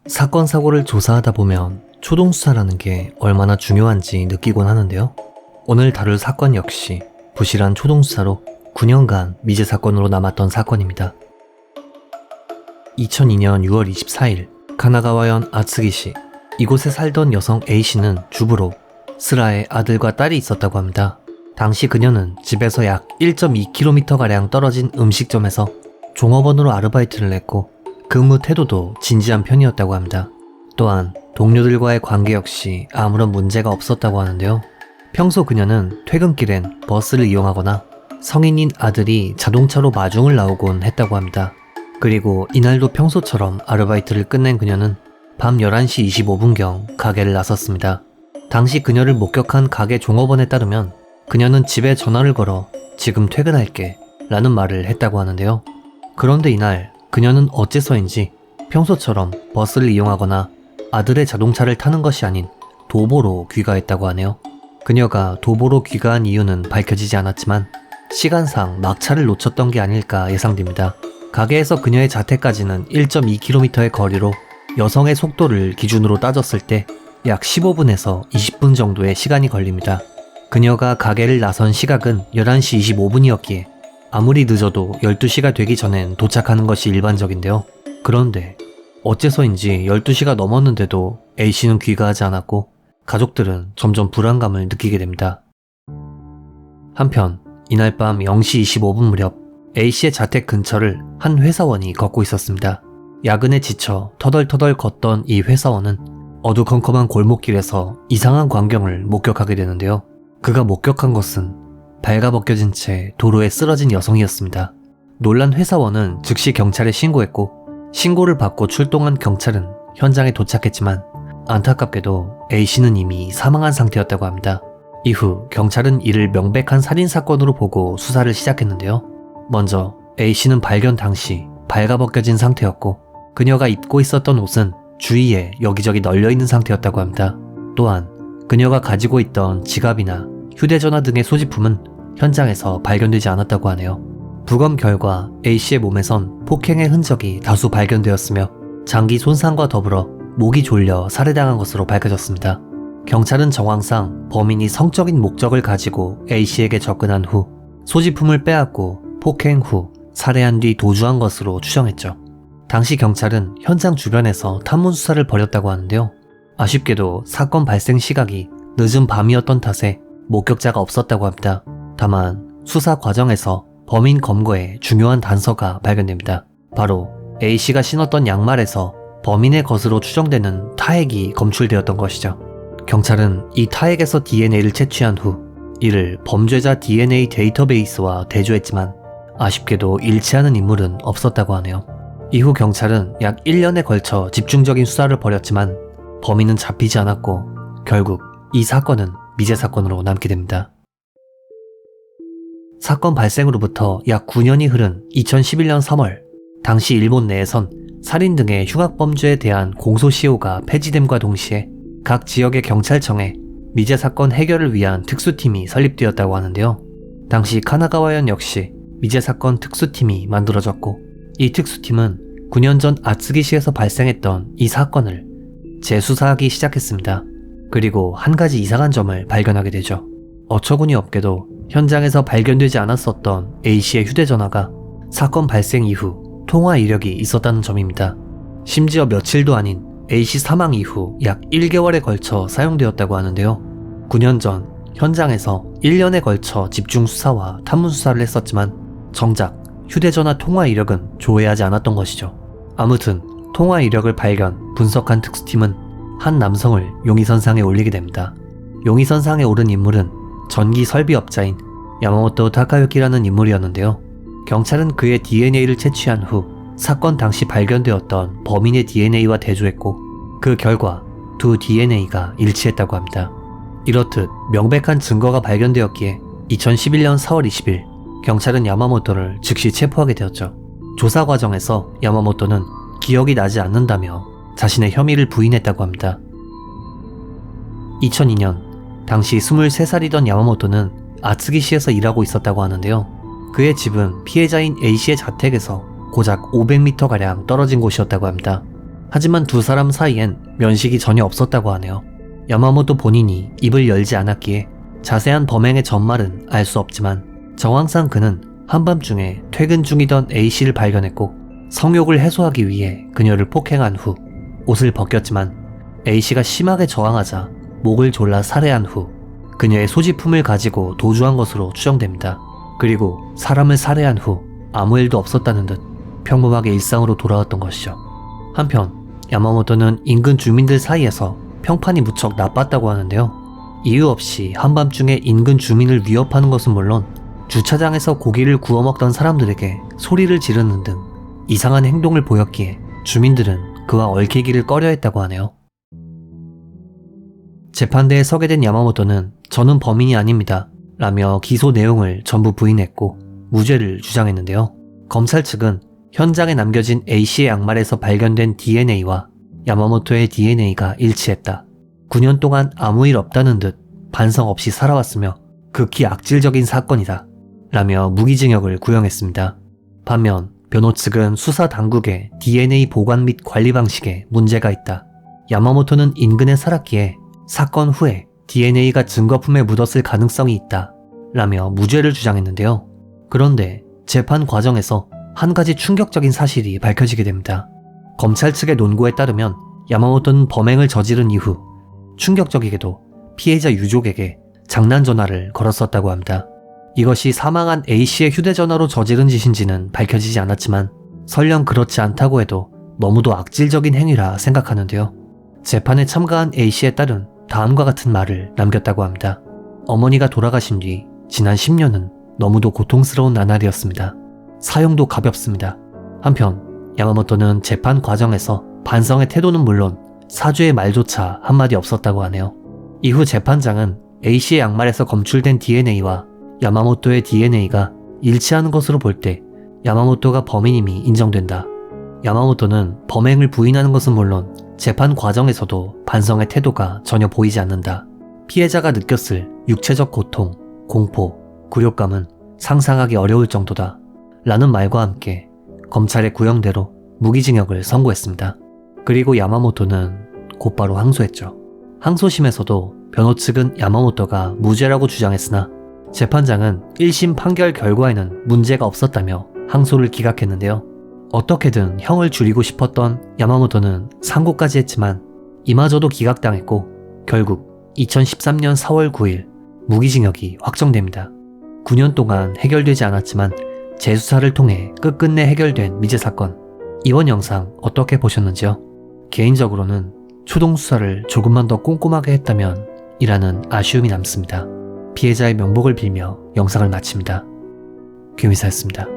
사건 사고를 조사하다 보면 초동수사라는 게 얼마나 중요한지 느끼곤 하는데요. 오늘 다룰 사건 역시 부실한 초동수사로 9년간 미제 사건으로 남았던 사건입니다. 2002년 6월 24일 가나가와현 아츠기시, 이곳에 살던 여성 A씨는 주부로 스라에 아들과 딸이 있었다고 합니다. 당시 그녀는 집에서 약 1.2km가량 떨어진 음식점에서 종업원으로 아르바이트를 했고 근무 태도도 진지한 편이었다고 합니다. 또한 동료들과의 관계 역시 아무런 문제가 없었다고 하는데요. 평소 그녀는 퇴근길엔 버스를 이용하거나 성인인 아들이 자동차로 마중을 나오곤 했다고 합니다. 그리고 이날도 평소처럼 아르바이트를 끝낸 그녀는 밤 11시 25분경 가게를 나섰습니다. 당시 그녀를 목격한 가게 종업원에 따르면 그녀는 집에 전화를 걸어 지금 퇴근할게 라는 말을 했다고 하는데요. 그런데 이날 그녀는 어째서인지 평소처럼 버스를 이용하거나 아들의 자동차를 타는 것이 아닌 도보로 귀가했다고 하네요. 그녀가 도보로 귀가한 이유는 밝혀지지 않았지만 시간상 막차를 놓쳤던 게 아닐까 예상됩니다. 가게에서 그녀의 자택까지는 1.2km의 거리로 여성의 속도를 기준으로 따졌을 때 약 15분에서 20분 정도의 시간이 걸립니다. 그녀가 가게를 나선 시각은 11시 25분이었기에 아무리 늦어도 12시가 되기 전엔 도착하는 것이 일반적인데요. 그런데 어째서인지 12시가 넘었는데도 A씨는 귀가하지 않았고 가족들은 점점 불안감을 느끼게 됩니다. 한편 이날 밤 0시 25분 무렵 A씨의 자택 근처를 한 회사원이 걷고 있었습니다. 야근에 지쳐 터덜터덜 걷던 이 회사원은 어두컴컴한 골목길에서 이상한 광경을 목격하게 되는데요. 그가 목격한 것은 발가벗겨진 채 도로에 쓰러진 여성이었습니다. 놀란 회사원은 즉시 경찰에 신고했고 신고를 받고 출동한 경찰은 현장에 도착했지만 안타깝게도 A씨는 이미 사망한 상태였다고 합니다. 이후 경찰은 이를 명백한 살인사건으로 보고 수사를 시작했는데요. 먼저 A씨는 발견 당시 발가벗겨진 상태였고 그녀가 입고 있었던 옷은 주위에 여기저기 널려있는 상태였다고 합니다. 또한 그녀가 가지고 있던 지갑이나 휴대전화 등의 소지품은 현장에서 발견되지 않았다고 하네요. 부검 결과 A씨의 몸에선 폭행의 흔적이 다수 발견되었으며 장기 손상과 더불어 목이 졸려 살해당한 것으로 밝혀졌습니다. 경찰은 정황상 범인이 성적인 목적을 가지고 A씨에게 접근한 후 소지품을 빼앗고 폭행 후 살해한 뒤 도주한 것으로 추정했죠. 당시 경찰은 현장 주변에서 탐문 수사를 벌였다고 하는데요. 아쉽게도 사건 발생 시각이 늦은 밤이었던 탓에 목격자가 없었다고 합니다. 다만 수사 과정에서 범인 검거에 중요한 단서가 발견됩니다. 바로 A씨가 신었던 양말에서 범인의 것으로 추정되는 타액이 검출되었던 것이죠. 경찰은 이 타액에서 DNA를 채취한 후 이를 범죄자 DNA 데이터베이스와 대조했지만 아쉽게도 일치하는 인물은 없었다고 하네요. 이후 경찰은 약 1년에 걸쳐 집중적인 수사를 벌였지만 범인은 잡히지 않았고 결국 이 사건은 미제 사건으로 남게 됩니다. 사건 발생으로부터 약 9년이 흐른 2011년 3월, 당시 일본 내에선 살인 등의 흉악범죄에 대한 공소시효가 폐지됨과 동시에 각 지역의 경찰청에 미제 사건 해결을 위한 특수팀이 설립되었다고 하는데요. 당시 카나가와현 역시 미제 사건 특수팀이 만들어졌고 이 특수팀은 9년 전 아츠기시에서 발생했던 이 사건을 재수사하기 시작했습니다. 그리고 한 가지 이상한 점을 발견하게 되죠. 어처구니 없게도 현장에서 발견되지 않았었던 A씨의 휴대전화가 사건 발생 이후 통화 이력이 있었다는 점입니다. 심지어 며칠도 아닌 A씨 사망 이후 약 1개월에 걸쳐 사용되었다고 하는데요. 9년 전 현장에서 1년에 걸쳐 집중 수사와 탐문 수사를 했었지만 정작 휴대전화 통화 이력은 조회하지 않았던 것이죠. 아무튼 통화 이력을 발견, 분석한 특수팀은 한 남성을 용의선상에 올리게 됩니다. 용의선상에 오른 인물은 전기 설비업자인 야마모토 타카유키라는 인물이었는데요. 경찰은 그의 DNA를 채취한 후 사건 당시 발견되었던 범인의 DNA와 대조했고 그 결과 두 DNA가 일치했다고 합니다. 이렇듯 명백한 증거가 발견되었기에 2011년 4월 20일 경찰은 야마모토를 즉시 체포하게 되었죠. 조사 과정에서 야마모토는 기억이 나지 않는다며 자신의 혐의를 부인했다고 합니다. 2002년 당시 23살이던 야마모토는 아츠기시에서 일하고 있었다고 하는데요. 그의 집은 피해자인 A씨의 자택에서 고작 500m가량 떨어진 곳이었다고 합니다. 하지만 두 사람 사이엔 면식이 전혀 없었다고 하네요. 야마모토 본인이 입을 열지 않았기에 자세한 범행의 전말은 알 수 없지만 정황상 그는 한밤중에 퇴근 중이던 A씨를 발견했고 성욕을 해소하기 위해 그녀를 폭행한 후 옷을 벗겼지만 A씨가 심하게 저항하자 목을 졸라 살해한 후 그녀의 소지품을 가지고 도주한 것으로 추정됩니다. 그리고 사람을 살해한 후 아무 일도 없었다는 듯 평범하게 일상으로 돌아왔던 것이죠. 한편 야마모토는 인근 주민들 사이에서 평판이 무척 나빴다고 하는데요. 이유 없이 한밤중에 인근 주민을 위협하는 것은 물론 주차장에서 고기를 구워 먹던 사람들에게 소리를 지르는 등 이상한 행동을 보였기에 주민들은 그와 얽히기를 꺼려했다고 하네요. 재판대에 서게 된 야마모토는 저는 범인이 아닙니다 라며 기소 내용을 전부 부인했고 무죄를 주장했는데요. 검찰 측은 현장에 남겨진 A씨의 양말에서 발견된 DNA와 야마모토의 DNA가 일치했다. 9년 동안 아무 일 없다는 듯 반성 없이 살아왔으며 극히 악질적인 사건이다 라며 무기징역을 구형했습니다. 반면 변호 측은 수사 당국의 DNA 보관 및 관리 방식에 문제가 있다. 야마모토는 인근에 살았기에 사건 후에 DNA가 증거품에 묻었을 가능성이 있다 라며 무죄를 주장했는데요. 그런데 재판 과정에서 한 가지 충격적인 사실이 밝혀지게 됩니다. 검찰 측의 논고에 따르면 야마모토는 범행을 저지른 이후 충격적이게도 피해자 유족에게 장난 전화를 걸었었다고 합니다. 이것이 사망한 A씨의 휴대전화로 저지른 짓인지는 밝혀지지 않았지만 설령 그렇지 않다고 해도 너무도 악질적인 행위라 생각하는데요. 재판에 참가한 A씨의 딸은 다음과 같은 말을 남겼다고 합니다. 어머니가 돌아가신 뒤 지난 10년은 너무도 고통스러운 나날이었습니다. 사형도 가볍습니다. 한편 야마모토는 재판 과정에서 반성의 태도는 물론 사죄의 말조차 한마디 없었다고 하네요. 이후 재판장은 A씨의 양말에서 검출된 DNA와 야마모토의 DNA가 일치하는 것으로 볼 때 야마모토가 범인임이 인정된다. 야마모토는 범행을 부인하는 것은 물론 재판 과정에서도 반성의 태도가 전혀 보이지 않는다. 피해자가 느꼈을 육체적 고통, 공포, 굴욕감은 상상하기 어려울 정도다 라는 말과 함께 검찰의 구형대로 무기징역을 선고했습니다. 그리고 야마모토는 곧바로 항소했죠. 항소심에서도 변호 측은 야마모토가 무죄라고 주장했으나 재판장은 1심 판결 결과에는 문제가 없었다며 항소를 기각했는데요. 어떻게든 형을 줄이고 싶었던 야마모토는 상고까지 했지만 이마저도 기각당했고 결국 2013년 4월 9일 무기징역이 확정됩니다. 9년 동안 해결되지 않았지만 재수사를 통해 끝끝내 해결된 미제 사건. 이번 영상 어떻게 보셨는지요? 개인적으로는 초동 수사를 조금만 더 꼼꼼하게 했다면 이라는 아쉬움이 남습니다. 피해자의 명복을 빌며 영상을 마칩니다. 귀미사였습니다.